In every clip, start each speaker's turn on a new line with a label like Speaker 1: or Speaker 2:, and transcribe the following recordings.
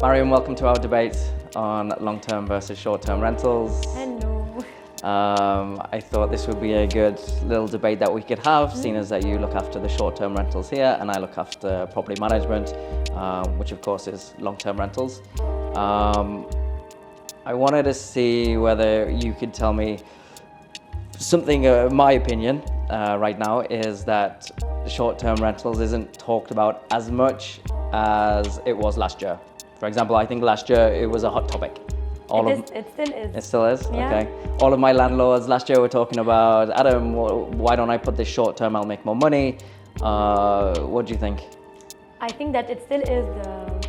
Speaker 1: Mariam, welcome to our debate on long-term versus short-term rentals.
Speaker 2: Hello.
Speaker 1: I thought this would be a good little debate that we could have, seeing as that you look after the short-term rentals here and I look after property management, which of course is long-term rentals. I wanted to see whether you could tell me something. My opinion right now is that short-term rentals isn't talked about as much as it was last year. For example, I think last year it was a hot topic.
Speaker 2: It still is.
Speaker 1: It still is?
Speaker 2: Yeah.
Speaker 1: Okay. All of my landlords last year were talking about, Adam, why don't I put this short term, I'll make more money. What do you think?
Speaker 2: I think that it still is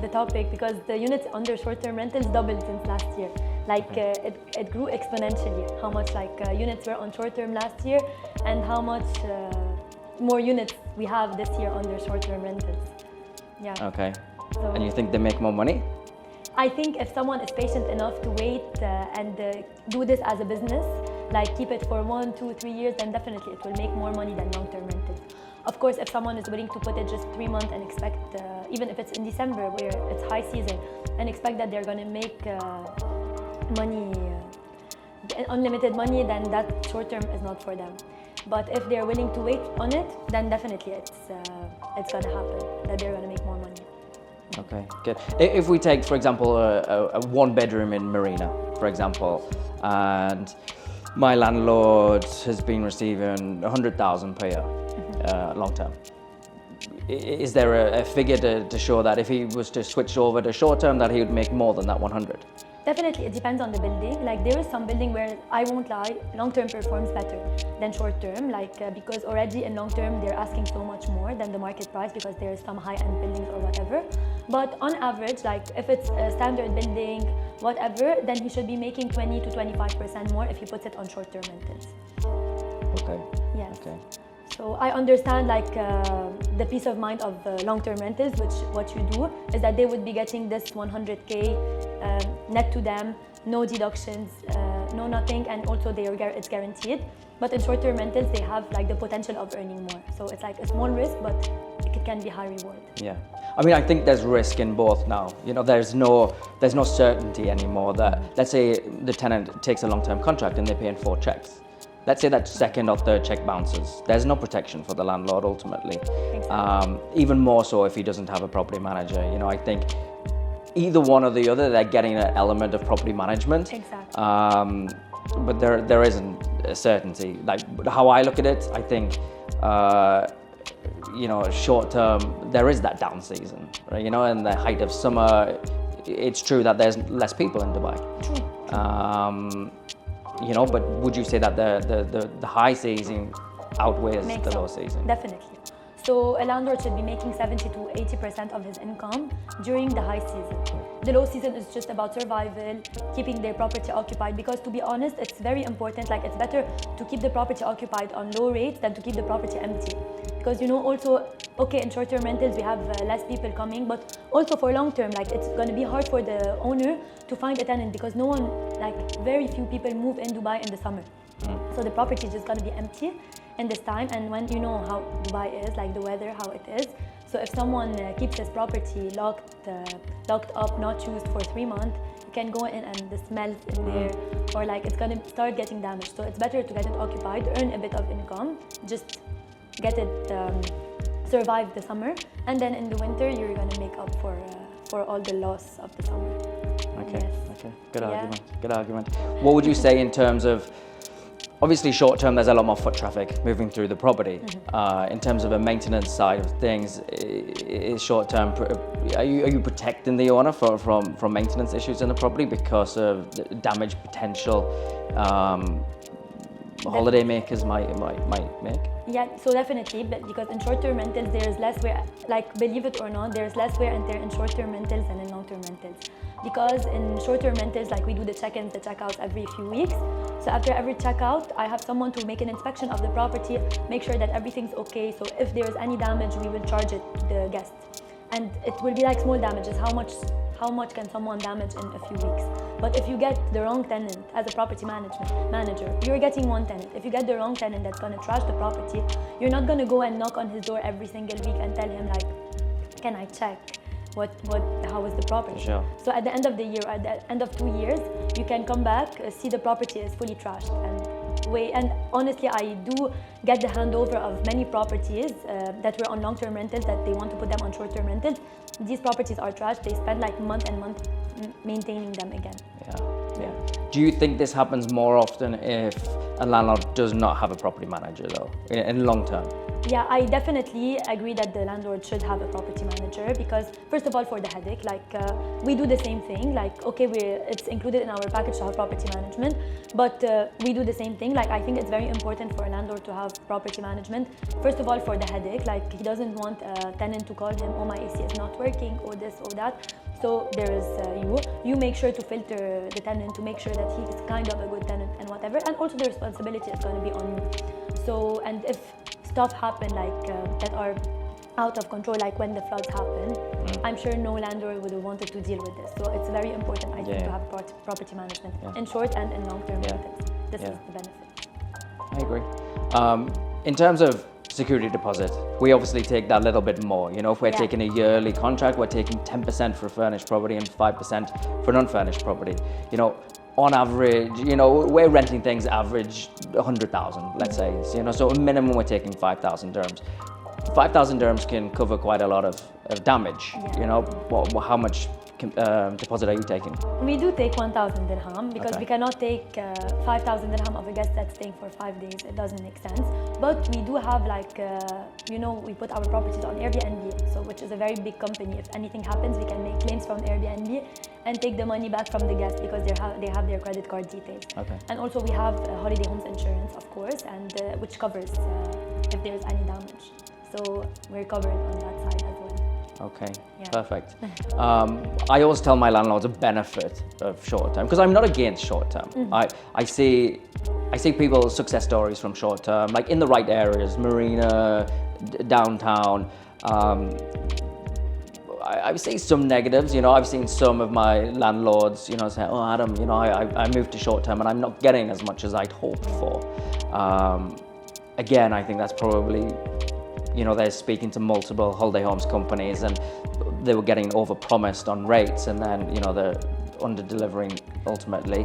Speaker 2: the topic because the units under short-term rentals doubled since last year. It grew exponentially. How much units were on short-term last year and how much more units we have this year under short-term rentals. Yeah.
Speaker 1: Okay.
Speaker 2: So
Speaker 1: And you think they make more money?
Speaker 2: I think if someone is patient enough to wait and do this as a business, like keep it for 1, 2, 3 years, then definitely it will make more money than long-term rentals. Of course, if someone is willing to put it just 3 months and expect, even if it's in December where it's high season, and expect that they're going to make money, unlimited money, then that short-term is not for them. But if they're willing to wait on it, then definitely it's going to happen, that they're going to make more money.
Speaker 1: Okay, good. If we take, for example, a one bedroom in Marina, for example, and my landlord has been receiving 100,000 per year, long term. Is there a figure to show that if he was to switch over to short term, that he would make more than that 100?
Speaker 2: Definitely, it depends on the building. Like there is some building where, I won't lie, long-term performs better than short-term, because already in long-term they're asking so much more than the market price because there is some high-end buildings or whatever. But on average, like if it's a standard building, whatever, then he should be making 20 to 25% more if he puts it on short-term rentals.
Speaker 1: Okay.
Speaker 2: Yes.
Speaker 1: Okay.
Speaker 2: So I understand the peace of mind of long-term rentals, which what you do is that they would be getting this 100K net to them, no deductions, no nothing, and also it's guaranteed. But in short-term rentals, they have the potential of earning more. So it's like a small risk, but it can be high reward.
Speaker 1: Yeah, I mean, I think there's risk in both now. You know, there's no certainty anymore that, let's say the tenant takes a long-term contract and they pay in 4 checks. Let's say that second or third check bounces. There's no protection for the landlord ultimately.
Speaker 2: Exactly.
Speaker 1: Even more so if he doesn't have a property manager. You know, I think either one or the other, they're getting an element of property management.
Speaker 2: Exactly.
Speaker 1: But there isn't a certainty. Like how I look at it, I think, you know, short term, there is that down season, right? You know, in the height of summer, it's true that there's less people in Dubai.
Speaker 2: True.
Speaker 1: You know, but would you say that the high season outweighs
Speaker 2: Makes
Speaker 1: the low
Speaker 2: sense.
Speaker 1: season?
Speaker 2: Definitely. So a landlord should be making 70 to 80% of his income during the high season. The low season is just about survival, keeping their property occupied, because to be honest, it's very important. Like it's better to keep the property occupied on low rates than to keep the property empty. Because you know, also, okay, in short-term rentals we have less people coming, but also for long-term, like it's going to be hard for the owner to find a tenant because no one, very few people move in Dubai in the summer. So the property is just going to be empty in this time, and when you know how Dubai is, like the weather, how it is. So if someone keeps his property locked up, not used for 3 months, you can go in and the smells in there, or it's going to start getting damaged. So it's better to get it occupied, earn a bit of income, just get it, survive the summer, and then in the winter you're going to make up for all the loss of the summer.
Speaker 1: Okay,
Speaker 2: Yes.
Speaker 1: okay, good
Speaker 2: Yeah.
Speaker 1: argument, good argument. What would you say in terms of, obviously short term there's a lot more foot traffic moving through the property. In terms of a maintenance side of things, is short term, are you protecting the owner from maintenance issues in the property because of the damage potential holiday makers might make?
Speaker 2: Yeah, so definitely, but because in short-term rentals there's less wear, believe it or not, there's less wear and tear in short-term rentals than in long-term rentals. Because in short-term rentals, we do the check-ins, the check-outs every few weeks. So after every check-out, I have someone to make an inspection of the property, make sure that everything's okay. So if there's any damage, we will charge it to the guest. And it will be small damages. How much can someone damage in a few weeks? But if you get the wrong tenant as a property manager, you're getting one tenant. If you get the wrong tenant that's gonna trash the property, you're not gonna go and knock on his door every single week and tell him can I check? how is the property.
Speaker 1: Sure.
Speaker 2: So at the end of the year, at the end of 2 years, you can come back, see the property is fully trashed and honestly, I do get the handover of many properties that were on long-term rentals that they want to put them on short-term rentals. These properties are trashed. They spend like month and month maintaining them again.
Speaker 1: Yeah. Do you think this happens more often if a landlord does not have a property manager though, in long term?
Speaker 2: Yeah, I definitely agree that the landlord should have a property manager because, first of all, for the headache, we do the same thing. It's included in our package to have property management, but we do the same thing. I think it's very important for a landlord to have property management. First of all, for the headache, he doesn't want a tenant to call him, oh, my AC is not working, or this or that. So there is you make sure to filter the tenant to make sure that he's kind of a good tenant and whatever, and also the responsibility is going to be on you. So, and if stuff happen that are out of control, like when the floods happen, I'm sure no landlord would have wanted to deal with this. So it's very important, I think, to have property management in short and in long-term rentals. This is the benefit.
Speaker 1: I agree. In terms of security deposit, we obviously take that little bit more. If we're taking a yearly contract, we're taking 10% for a furnished property and 5% for an unfurnished property. On average, we're renting things average 100,000, let's say. So a minimum we're taking 5,000 dirhams. 5,000 dirhams can cover quite a lot of damage. How much deposit are you taking?
Speaker 2: We do take 1,000 dirham because we cannot take 5,000 dirham of a guest that's staying for 5 days. It doesn't make sense. But we do have we put our properties on Airbnb, so which is a very big company. If anything happens, we can make claims from Airbnb and take the money back from the guest because they have their credit card details.
Speaker 1: Okay.
Speaker 2: And also we have holiday homes insurance, of course, and which covers if there's any damage. So we're covered on that side as well.
Speaker 1: Okay, perfect. I always tell my landlords a benefit of short term because I'm not against short term. I see people success stories from short term, like in the right areas, Marina, downtown. I see some negatives. I've seen some of my landlords, say, "Oh, Adam, I moved to short term and I'm not getting as much as I'd hoped for." Again, I think that's probably. They're speaking to multiple holiday homes companies and they were getting overpromised on rates and then, they're under-delivering ultimately.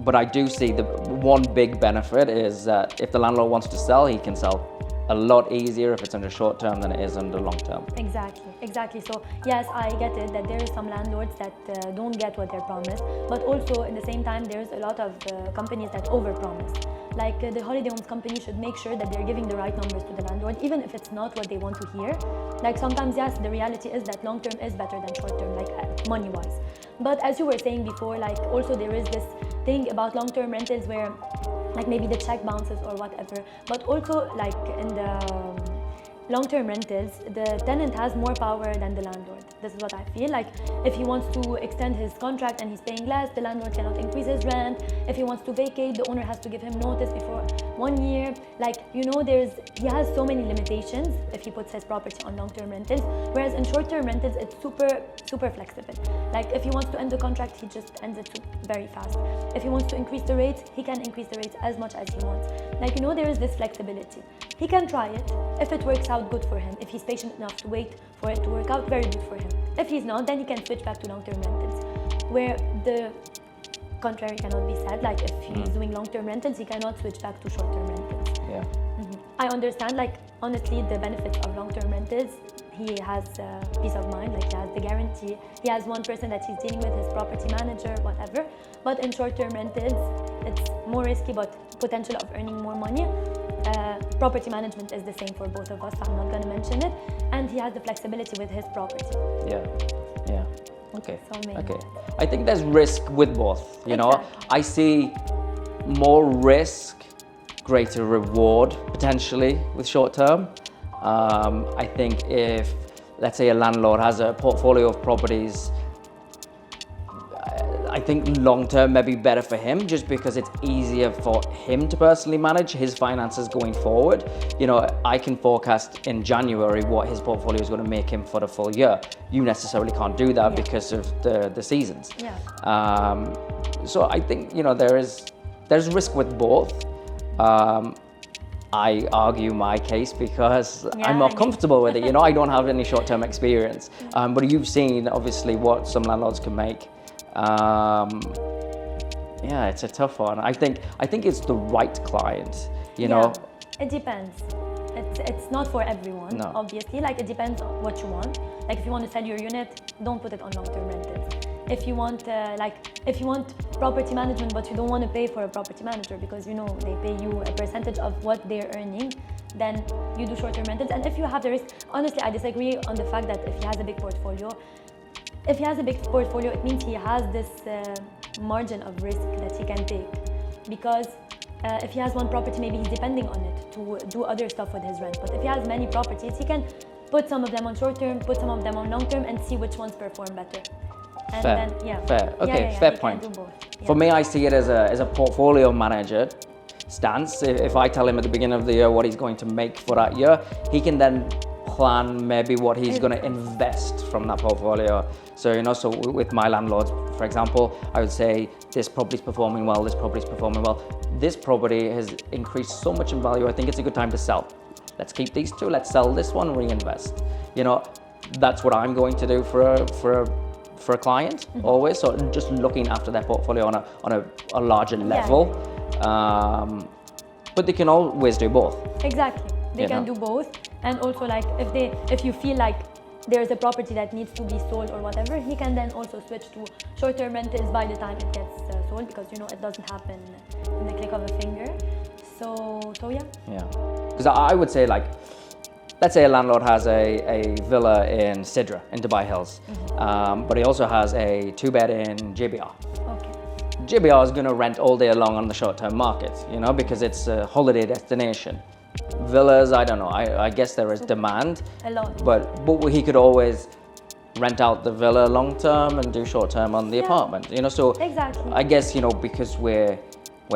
Speaker 1: But I do see the one big benefit is that if the landlord wants to sell, he can sell a lot easier if it's under short term than it is under long term.
Speaker 2: Exactly. So yes, I get it that there are some landlords that don't get what they're promised, but also at the same time, there's a lot of companies that overpromise. The holiday homes company should make sure that they're giving the right numbers to the landlord, even if it's not what they want to hear. Sometimes, yes, the reality is that long term is better than short term, money-wise. But as you were saying before, also there is this thing about long-term rentals where maybe the check bounces or whatever, but also in the long-term rentals, the tenant has more power than the landlord. This is what I feel. If he wants to extend his contract and he's paying less, the landlord cannot increase his rent. If he wants to vacate, the owner has to give him notice before 1 year. He has so many limitations if he puts his property on long-term rentals, whereas in short-term rentals, it's super flexible. If he wants to end the contract, he just ends it very fast. If he wants to increase the rates, he can increase the rates as much as he wants. There is this flexibility. He can try it. If it works out, good for him. If he's patient enough to wait for it to work out, very good for him. If he's not, then he can switch back to long-term rentals, where the contrary cannot be said. If he's doing long-term rentals, he cannot switch back to short-term rentals.
Speaker 1: Yeah.
Speaker 2: I understand, honestly, the benefits of long-term rentals. He has peace of mind, he has the guarantee. He has one person that he's dealing with, his property manager, whatever. But in short-term rentals, it's more risky, but potential of earning more money. Property management is the same for both of us, so I'm not going to mention it. And he has the flexibility with his property.
Speaker 1: Yeah. Okay.
Speaker 2: So
Speaker 1: okay. I think there's risk with both.
Speaker 2: Exactly.
Speaker 1: I see more risk, greater reward potentially with short term. I think if, let's say, a landlord has a portfolio of properties, I think long-term may be better for him just because it's easier for him to personally manage his finances going forward. I can forecast in January what his portfolio is going to make him for the full year. You necessarily can't do that because of the seasons. So I think, there's risk with both. I argue my case because
Speaker 2: Yeah,
Speaker 1: I'm more
Speaker 2: I mean-
Speaker 1: comfortable with it. You know, I don't have any short-term experience. But you've seen obviously what some landlords can make. Yeah, it's a tough one. I think it's the right client. You know,
Speaker 2: it depends. It's not for everyone,
Speaker 1: No.
Speaker 2: obviously. Like, it depends on what you want. Like, if you want to sell your unit, don't put it on long-term rentals. If you want, if you want property management, but you don't want to pay for a property manager because, you know, they pay you a percentage of what they're earning, then you do short-term rentals. And if you have the risk, honestly, I disagree on the fact that if he has a big portfolio, it means he has this margin of risk that he can take. Because if he has one property, maybe he's depending on it to do other stuff with his rent. But if he has many properties, he can put some of them on short term, put some of them on long term, and see which ones perform better. And
Speaker 1: fair.
Speaker 2: then,
Speaker 1: Fair. Okay,
Speaker 2: he
Speaker 1: fair
Speaker 2: can
Speaker 1: point.
Speaker 2: do both. Yeah.
Speaker 1: For me, I see it as a portfolio manager stance. If I tell him at the beginning of the year what he's going to make for that year, he can then plan maybe what he's going to invest from that portfolio. So, you know, so with my landlords, for example, I would say this property's performing well, this property's performing well. This property has increased so much in value, I think it's a good time to sell. Let's keep these two, let's sell this one, reinvest. You know, that's what I'm going to do for a client always. So just looking after their portfolio on a larger level. But they can always do both.
Speaker 2: Exactly. They
Speaker 1: You
Speaker 2: can
Speaker 1: know.
Speaker 2: do both. And also, like, if you feel like there's a property that needs to be sold or whatever, he can then also switch to short-term rentals by the time it gets sold, because, you know, it doesn't happen in the click of a finger. So yeah.
Speaker 1: Yeah. Because I would say, like, let's say a landlord has a villa in Sidra, in Dubai Hills, but he also has a 2-bed in JBR.
Speaker 2: Okay.
Speaker 1: JBR is going to rent all day long on the short-term market, you know, because it's a holiday destination. Villas, I don't know, I guess there is demand,
Speaker 2: A lot.
Speaker 1: but he could always rent out the villa long-term and do short-term on the
Speaker 2: Yeah.
Speaker 1: apartment, you know, so
Speaker 2: Exactly.
Speaker 1: I guess, you know, because we're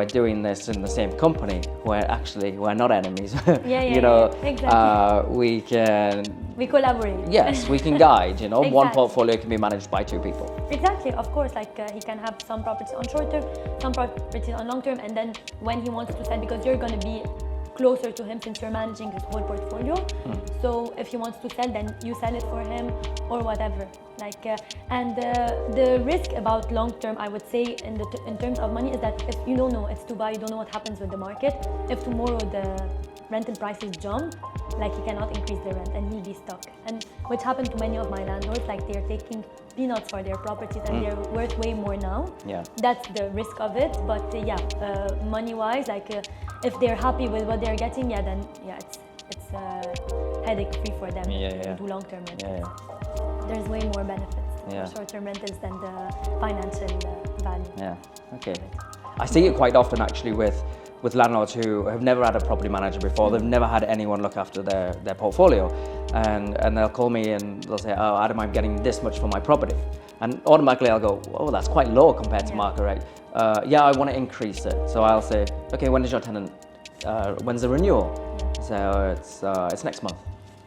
Speaker 1: doing this in the same company, we're not enemies.
Speaker 2: Yeah,
Speaker 1: you know,
Speaker 2: exactly. We collaborate.
Speaker 1: yes, we can guide, you know, one
Speaker 2: Exactly.
Speaker 1: portfolio can be managed by 2 people.
Speaker 2: Exactly, of course, like he can have some properties on short term, some properties on long term, and then when he wants to sell, because you're going to be closer to him since you're managing his whole portfolio. So if he wants to sell, then you sell it for him or whatever. Like, and the risk about long term, I would say, in terms of money, is that if you don't know, it's Dubai, you don't know what happens with the market. If tomorrow the rental prices jump, like, he cannot increase the rent and he'll be stuck. And which happened to many of my landlords, like, they're taking peanuts for their properties and they're worth way more now.
Speaker 1: Yeah.
Speaker 2: That's the risk of it. But money-wise, like, if they're happy with what they're getting, then it's headache free for them to do long-term rentals. There's way more benefits for short-term rentals than the financial value.
Speaker 1: Yeah, okay. I see it quite often actually with landlords who have never had a property manager before. They've never had anyone look after their portfolio, and they'll call me and they'll say, "Oh, Adam, I'm getting this much for my property," and automatically I'll go, "Oh, that's quite low compared to market rate." I want to increase it. So I'll say, "Okay, when is your tenant? When's the renewal?" So it's next month.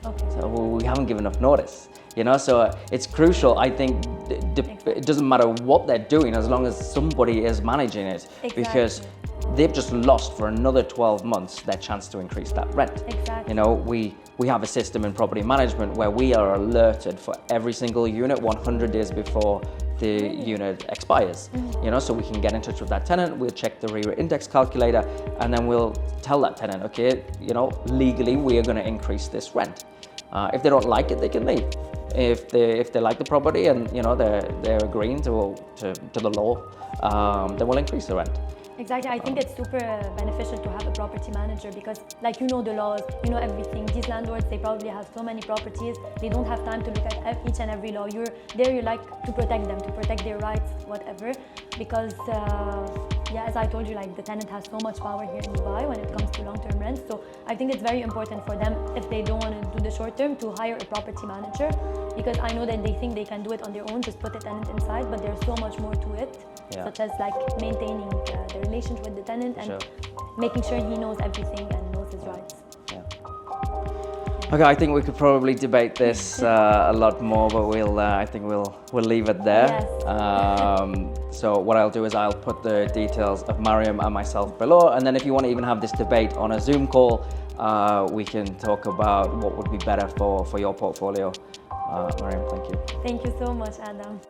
Speaker 2: Okay.
Speaker 1: So we haven't given enough notice, you know. So it's crucial. I think it doesn't matter what they're doing as long as somebody is managing it, because they've just lost for another 12 months their chance to increase that rent.
Speaker 2: Exactly.
Speaker 1: You know, we have a system in property management where we are alerted for every single unit 100 days before the unit expires. You know, so we can get in touch with that tenant, we'll check the RERA index calculator, and then we'll tell that tenant, okay, you know, legally we are going to increase this rent. If they don't like it, they can leave. If they like the property and, you know, they're agreeing to the law, then we'll increase the rent.
Speaker 2: Exactly. I think it's super beneficial to have a property manager because, like, you know the laws, you know everything. These landlords, they probably have so many properties, they don't have time to look at each and every law. You're there, you like to protect them, to protect their rights, whatever. Because, as I told you, like, the tenant has so much power here in Dubai when it comes to long-term rent. So I think it's very important for them, if they don't want to do the short-term, to hire a property manager. Because I know that they think they can do it on their own, just put a tenant inside, but there's so much more to it. Such as, like, maintaining the relationship with the tenant and making sure he knows everything and knows his rights.
Speaker 1: Okay, I think we could probably debate this a lot more, but I think we'll leave it there.
Speaker 2: Yes.
Speaker 1: So what I'll do is I'll put the details of Mariam and myself below, and then if you want to even have this debate on a Zoom call, we can talk about what would be better for your portfolio. Mariam, thank you.
Speaker 2: Thank you so much, Adam.